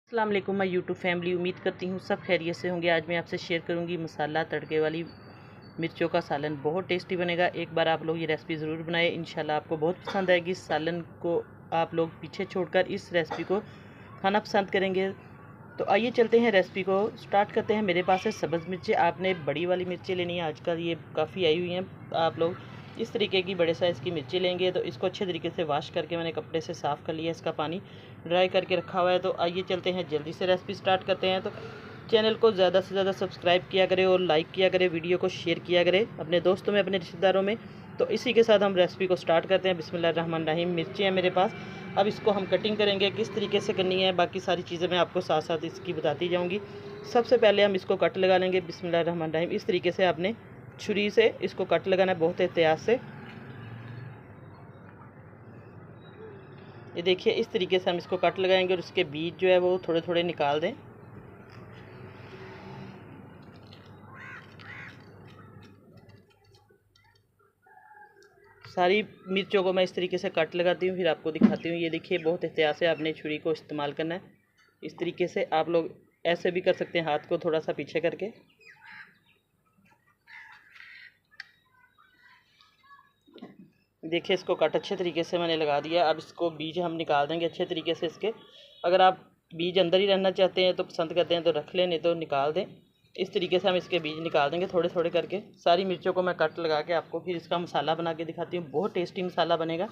अस्सलाम वालेकुम मैं यूट्यूब फैमिली। उम्मीद करती हूँ सब खैरियत से होंगे। आज मैं आपसे शेयर करूँगी मसाला तड़के वाली मिर्चों का सालन। बहुत टेस्टी बनेगा। एक बार आप लोग ये रेसिपी ज़रूर बनाएं, इंशाल्लाह आपको बहुत पसंद आएगी। इस सालन को आप लोग पीछे छोड़कर इस रेसिपी को खाना पसंद करेंगे। तो आइए चलते हैं, रेसिपी को स्टार्ट करते हैं। मेरे पास है सब्ज़ मिर्चें। आपने बड़ी वाली मिर्चें लेनी है, आजकल ये काफ़ी आई हुई हैं। आप लोग इस तरीके की बड़े साइज़ की मिर्ची लेंगे। तो इसको अच्छे तरीके से वॉश करके मैंने कपड़े से साफ़ कर लिया, इसका पानी ड्राई करके रखा हुआ है। तो आइए चलते हैं, जल्दी से रेसिपी स्टार्ट करते हैं। तो चैनल को ज़्यादा से ज़्यादा सब्सक्राइब किया करें और लाइक किया करें, वीडियो को शेयर किया करें अपने दोस्तों में, अपने रिश्तेदारों में। तो इसी के साथ हम रेसिपी को स्टार्ट करते हैं। बिस्मिल्लाहिर्रहमानिर्रहीम। मिर्ची है मेरे पास। अब इसको हम कटिंग करेंगे, किस तरीके से करनी है, बाकी सारी चीज़ें मैं आपको साथ साथ इसकी बताती जाऊँगी। सबसे पहले हम इसको कट लगा लेंगे। बिस्मिल्लाहिर्रहमानिर्रहीम। इस तरीके से आपने छुरी से इसको कट लगाना है, बहुत एहतियात से। ये देखिए, इस तरीके से हम इसको कट लगाएंगे और इसके बीज जो है वो थोड़े थोड़े निकाल दें। सारी मिर्चों को मैं इस तरीके से कट लगाती हूँ, फिर आपको दिखाती हूँ। ये देखिए, बहुत एहतियात से आपने छुरी को इस्तेमाल करना है। इस तरीके से आप लोग ऐसे भी कर सकते हैं, हाथ को थोड़ा सा पीछे करके। देखिए, इसको कट अच्छे तरीके से मैंने लगा दिया। अब इसको बीज हम निकाल देंगे अच्छे तरीके से इसके। अगर आप बीज अंदर ही रहना चाहते हैं तो पसंद करते हैं तो रख लें, नहीं तो निकाल दें। इस तरीके से हम इसके बीज निकाल देंगे थोड़े थोड़े करके। सारी मिर्चों को मैं कट लगा के आपको फिर इसका मसाला बना के दिखाती हूँ। बहुत टेस्टी मसाला बनेगा।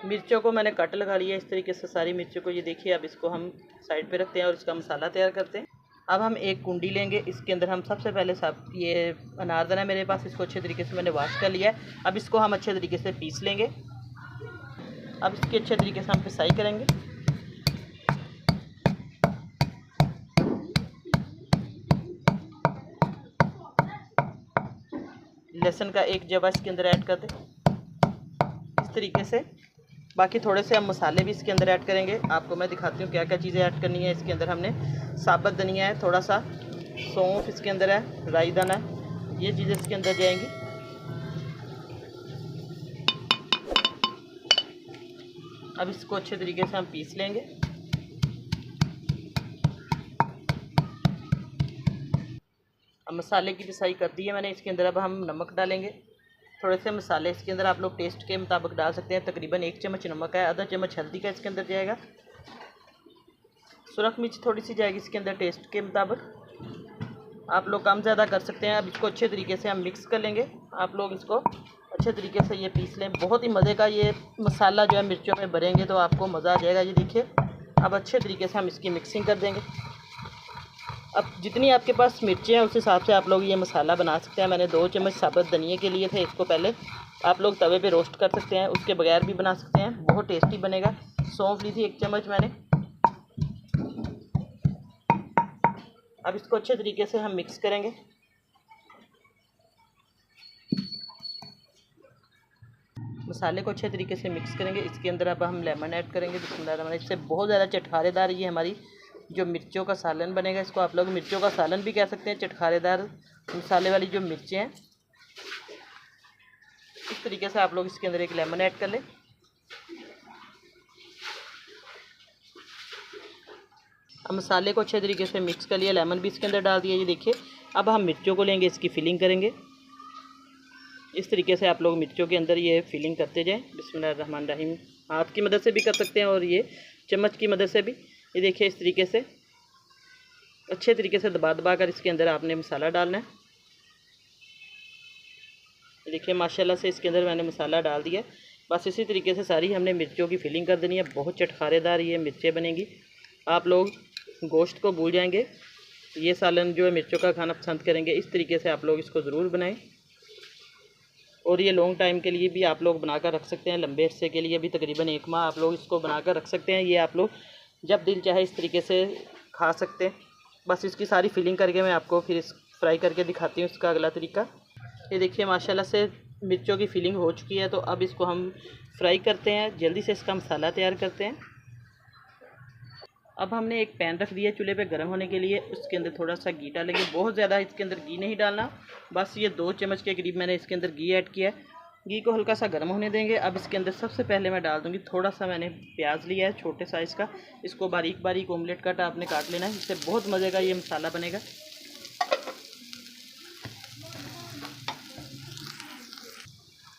मिर्चों को मैंने कट लगा लिया इस तरीके से, सारी मिर्चों को। ये देखिए, अब इसको हम साइड पे रखते हैं और इसका मसाला तैयार करते हैं। अब हम एक कुंडी लेंगे, इसके अंदर हम सबसे पहले सब ये अनारदाना है मेरे पास, इसको अच्छे तरीके से मैंने वॉश कर लिया है। अब इसको हम अच्छे तरीके से पीस लेंगे। अब इसकी अच्छे तरीके से हम पिसाई करेंगे। लहसुन का एक जवा इसके अंदर ऐड कर दें इस तरीके से। बाकी थोड़े से हम मसाले भी इसके अंदर ऐड करेंगे। आपको मैं दिखाती हूँ क्या क्या चीज़ें ऐड करनी है। इसके अंदर हमने साबुत धनिया है, थोड़ा सा सौंफ इसके अंदर है, राई दाना है, ये चीज़ें इसके अंदर जाएंगी। अब इसको अच्छे तरीके से हम पीस लेंगे। अब मसाले की पिसाई कर दी है मैंने इसके अंदर। अब हम नमक डालेंगे, थोड़े से मसाले इसके अंदर आप लोग टेस्ट के मुताबिक डाल सकते हैं। तकरीबन 1 चम्मच नमक है, आधा चम्मच हल्दी का इसके अंदर जाएगा। सुरख मिर्च थोड़ी सी जाएगी इसके अंदर टेस्ट के मुताबिक, आप लोग कम ज़्यादा कर सकते हैं। अब इसको अच्छे तरीके से हम मिक्स कर लेंगे। आप लोग इसको अच्छे तरीके से ये पीस लें। बहुत ही मज़े का ये मसाला जो है मिर्चों में भरेंगे तो आपको मज़ा आ जाएगा। ये देखिए, अब अच्छे तरीके से हम इसकी मिक्सिंग कर देंगे। अब जितनी आपके पास मिर्चें हैं उस हिसाब से आप लोग ये मसाला बना सकते हैं। मैंने 2 चम्मच साबुत धनिए के लिए थे, इसको पहले आप लोग तवे पे रोस्ट कर सकते हैं, उसके बगैर भी बना सकते हैं, बहुत टेस्टी बनेगा। सौंफ ली थी 1 चम्मच मैंने। अब इसको अच्छे तरीके से हम मिक्स करेंगे। मसाले को अच्छे तरीके से मिक्स करेंगे। इसके अंदर अब हम लेमन ऐड करेंगे। बिस्मिल्लाह। इससे बहुत ज़्यादा चटखारेदार ये हमारी जो मिर्चों का सालन बनेगा। इसको आप लोग मिर्चों का सालन भी कह सकते हैं। चटखारेदार मसाले वाली जो मिर्चें हैं, इस तरीके से आप लोग इसके अंदर एक लेमन ऐड कर लें। अब मसाले को अच्छे तरीके से मिक्स कर लिया, लेमन भी इसके अंदर डाल दिया। ये देखिए, अब हम मिर्चों को लेंगे, इसकी फिलिंग करेंगे। इस तरीके से आप लोग मिर्चों के अंदर ये फिलिंग करते जाएं। बिस्मिल्लाहिर्रहमानिर्रहीम। हाथ की मदद से भी कर सकते हैं और ये चम्मच की मदद से भी। ये देखिए, इस तरीके से अच्छे तरीके से दबा दबा कर इसके अंदर आपने मसाला डालना है। देखिए, माशाल्लाह से इसके अंदर मैंने मसाला डाल दिया। बस इसी तरीके से सारी हमने मिर्चों की फिलिंग कर देनी है। बहुत चटखारेदार ये मिर्चें बनेंगी। आप लोग गोश्त को भूल जाएंगे, ये सालन जो है मिर्चों का खाना पसंद करेंगे। इस तरीके से आप लोग इसको ज़रूर बनाएं। और ये लॉन्ग टाइम के लिए भी आप लोग बनाकर रख सकते हैं, लंबे अरसे के लिए भी, तकरीबन 1 माह आप लोग इसको बनाकर रख सकते हैं। ये आप लोग जब दिल चाहे इस तरीके से खा सकते हैं। बस इसकी सारी फिलिंग करके मैं आपको फिर इस फ्राई करके दिखाती हूँ इसका अगला तरीका। ये देखिए, माशाल्लाह से मिर्चों की फिलिंग हो चुकी है। तो अब इसको हम फ्राई करते हैं, जल्दी से इसका मसाला तैयार करते हैं। अब हमने एक पैन रख दिया चूल्हे पे गर्म होने के लिए। उसके अंदर थोड़ा सा घी डालेंगे, बहुत ज़्यादा इसके अंदर घी नहीं डालना, बस ये 2 चम्मच के करीब मैंने इसके अंदर घी ऐड किया है। घी को हल्का सा गर्म होने देंगे। अब इसके अंदर सबसे पहले मैं डाल दूंगी थोड़ा सा, मैंने प्याज लिया है छोटे साइज़ का, इसको बारीक बारीक ऑमलेट कट आपने काट लेना है, इससे बहुत मज़े का ये मसाला बनेगा।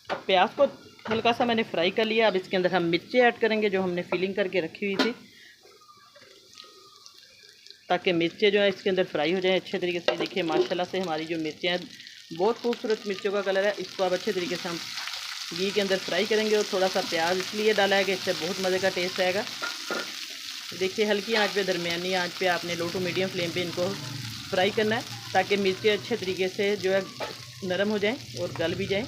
अब प्याज को हल्का सा मैंने फ्राई कर लिया। अब इसके अंदर हम मिर्ची ऐड करेंगे जो हमने फिलिंग करके रखी हुई थी, ताकि मिर्चें जो है इसके अंदर फ्राई हो जाएं अच्छे तरीके से। देखिए माशाल्लाह से हमारी जो मिर्चें हैं बहुत खूबसूरत मिर्चों का कलर है। इसको अब अच्छे तरीके से हम घी के अंदर फ्राई करेंगे। और थोड़ा सा प्याज इसलिए डाला है कि इससे बहुत मज़े का टेस्ट आएगा। देखिए हल्की आंच पे, दरमियानी आंच पे आपने लो टू मीडियम फ्लेम पे इनको फ्राई करना है, ताकि मिर्चें अच्छे तरीके से जो है नरम हो जाएं और गल भी जाएं।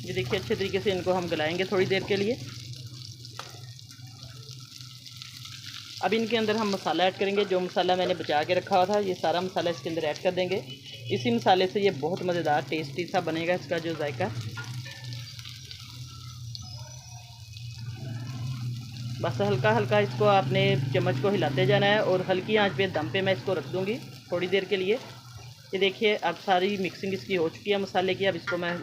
ये देखिए अच्छे तरीके से इनको हम गलाएंगे थोड़ी देर के लिए। अब इनके अंदर हम मसाला ऐड करेंगे, जो मसाला मैंने बचा के रखा हुआ था, ये सारा मसाला इसके अंदर ऐड कर देंगे। इसी मसाले से ये बहुत मज़ेदार टेस्टी सा बनेगा इसका जो जायका। बस हल्का हल्का इसको आपने चम्मच को हिलाते जाना है और हल्की आंच पे दम पे मैं इसको रख दूँगी थोड़ी देर के लिए। ये देखिए अब सारी मिक्सिंग इसकी हो चुकी है मसाले की। अब इसको मैं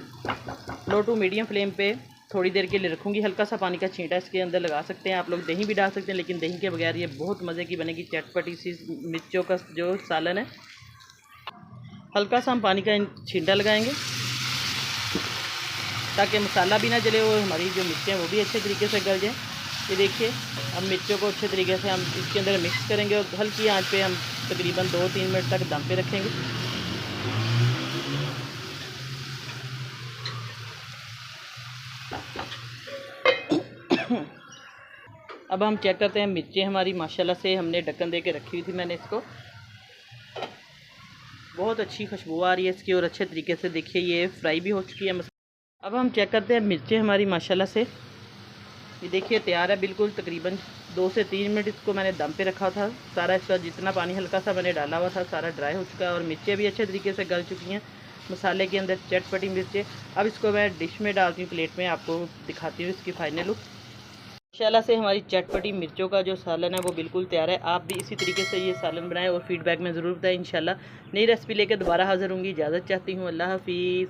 लो टू मीडियम फ्लेम पे थोड़ी देर के लिए रखूँगी। हल्का सा पानी का छींटा इसके अंदर लगा सकते हैं आप लोग, दही भी डाल सकते हैं, लेकिन दही के बगैर ये बहुत मज़े की बनेगी चटपटी सी मिर्चों का जो सालन है। हल्का सा हम पानी का छींटा लगाएंगे ताकि मसाला भी ना जले और हमारी जो मिर्चें वो भी अच्छे तरीके से गल जाएँ। ये देखिए अब मिर्चों को अच्छे तरीके से हम इसके अंदर मिक्स करेंगे और हल्की आंच पे हम तकरीबन 2-3 मिनट तक दम पे रखेंगे। अब हम चेक करते हैं मिर्चें हमारी माशाल्लाह से हमने ढक्कन दे के रखी हुई थी मैंने इसको, बहुत अच्छी खुशबू आ रही है इसकी और अच्छे तरीके से देखिए ये फ्राई भी हो चुकी है। अब हम चेक करते हैं मिर्चें हमारी माशाल्लाह से ये देखिए तैयार है बिल्कुल। तकरीबन 2 से 3 मिनट इसको मैंने दम पे रखा था। सारा इसका जितना पानी हल्का सा मैंने डाला हुआ था सारा ड्राई हो चुका है और मिर्चें भी अच्छे तरीके से गल चुकी हैं मसाले के अंदर, चटपटी मिर्चें। अब इसको मैं डिश में डालती हूँ, प्लेट में आपको दिखाती हूँ इसकी फाइनल लुक। माशाल्लाह से हमारी चटपटी मिर्चों का जो सालन है वो बिल्कुल तैयार है। आप भी इसी तरीके से ये सालन बनाएं और फीडबैक में ज़रूर बताएं। इंशाल्लाह नई रेसिपी लेकर दोबारा हाज़िर होंगी। इजाज़त चाहती हूँ। अल्लाह हाफिज़।